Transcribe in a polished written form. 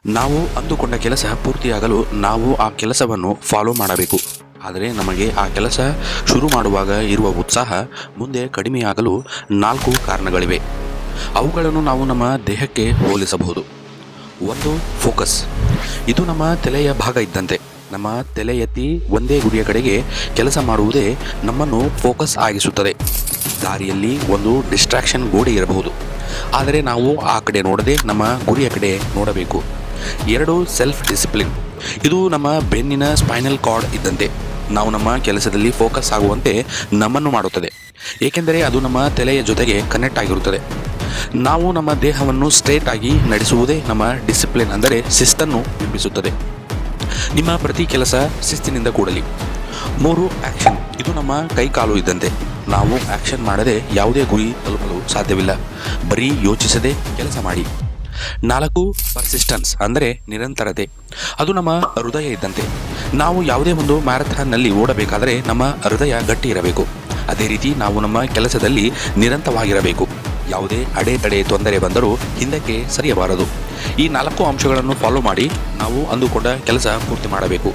ನಾವು ಅಂದುಕೊಂಡ ಕೆಲಸ ಪೂರ್ತಿಯಾಗಲು ನಾವು ಆ ಕೆಲಸವನ್ನು ಫಾಲೋ ಮಾಡಬೇಕು. ಆದರೆ ನಮಗೆ ಆ ಕೆಲಸ ಶುರು ಮಾಡುವಾಗ ಇರುವ ಉತ್ಸಾಹ ಮುಂದೆ ಕಡಿಮೆಯಾಗಲು 4 ಕಾರಣಗಳಿವೆ. ಅವುಗಳನ್ನು ನಾವು ನಮ್ಮ ದೇಹಕ್ಕೆ ಹೋಲಿಸಬಹುದು. 1. ಫೋಕಸ್. ಇದು ನಮ್ಮ ತಲೆಯ ಭಾಗ ಇದ್ದಂತೆ. ನಮ್ಮ ತಲೆ ಎತ್ತಿ ಒಂದೇ ಗುರಿಯ ಕಡೆಗೆ ಕೆಲಸ ಮಾಡುವುದೇ ನಮ್ಮನ್ನು ಫೋಕಸ್ ಆಗಿಸುತ್ತದೆ. ದಾರಿಯಲ್ಲಿ ಒಂದು ಡಿಸ್ಟ್ರಾಕ್ಷನ್ ಗೋಡೆ ಇರಬಹುದು, ಆದರೆ ನಾವು ಆ ಕಡೆ ನೋಡದೆ ನಮ್ಮ ಗುರಿಯ ಕಡೆ ನೋಡಬೇಕು. 2. Self discipline. ಇದು ನಮ್ಮ ಬೆನ್ನಿನ ಸ್ಪೈನಲ್ ಕಾರ್ಡ್ ಇದ್ದಂತೆ. ನಾವು ನಮ್ಮ ಕೆಲಸದಲ್ಲಿ ಫೋಕಸ್ ಆಗುವಂತೆ ನಮ್ಮನ್ನು ಮಾಡುತ್ತದೆ, ಏಕೆಂದರೆ ಅದು ನಮ್ಮ ತಲೆಯ ಜೊತೆಗೆ ಕನೆಕ್ಟ್ ಆಗಿರುತ್ತದೆ. ನಾವು ನಮ್ಮ ದೇಹವನ್ನು ಸ್ಟ್ರೇಟ್ ಆಗಿ ನಡೆಸುವುದೇ ನಮ್ಮ ಡಿಸಿಪ್ಲಿನ್, ಅಂದರೆ ಶಿಸ್ತನ್ನು ಬಿಂಬಿಸುತ್ತದೆ. ನಿಮ್ಮ ಪ್ರತಿ ಕೆಲಸ ಶಿಸ್ತಿನಿಂದ ಕೂಡಲಿ. 3. ಆ್ಯಕ್ಷನ್. ಇದು ನಮ್ಮ ಕೈಕಾಲು ಇದ್ದಂತೆ. ನಾವು ಆ್ಯಕ್ಷನ್ ಮಾಡದೆ ಯಾವುದೇ ಗುರಿ ತಲುಪಲು ಸಾಧ್ಯವಿಲ್ಲ. ಬರೀ ಯೋಚಿಸದೆ ಕೆಲಸ ಮಾಡಿ. 4. ಪರ್ಸಿಸ್ಟೆನ್ಸ್, ಅಂದರೆ ನಿರಂತರತೆ. ಅದು ನಮ್ಮ ಹೃದಯ ಇದ್ದಂತೆ. ನಾವು ಯಾವುದೇ ಒಂದು ಮ್ಯಾರಥಾನ್ನಲ್ಲಿ ಓಡಬೇಕಾದರೆ ನಮ್ಮ ಹೃದಯ ಗಟ್ಟಿ ಇರಬೇಕು. ಅದೇ ರೀತಿ ನಾವು ನಮ್ಮ ಕೆಲಸದಲ್ಲಿ ನಿರಂತರವಾಗಿರಬೇಕು. ಯಾವುದೇ ಅಡೆತಡೆ ತೊಂದರೆ ಬಂದರೂ ಹಿಂದಕ್ಕೆ ಸರಿಯಬಾರದು. ಈ 4 ಅಂಶಗಳನ್ನು ಫಾಲೋ ಮಾಡಿ ನಾವು ಅಂದುಕೊಂಡ ಕೆಲಸ ಪೂರ್ತಿ ಮಾಡಬೇಕು.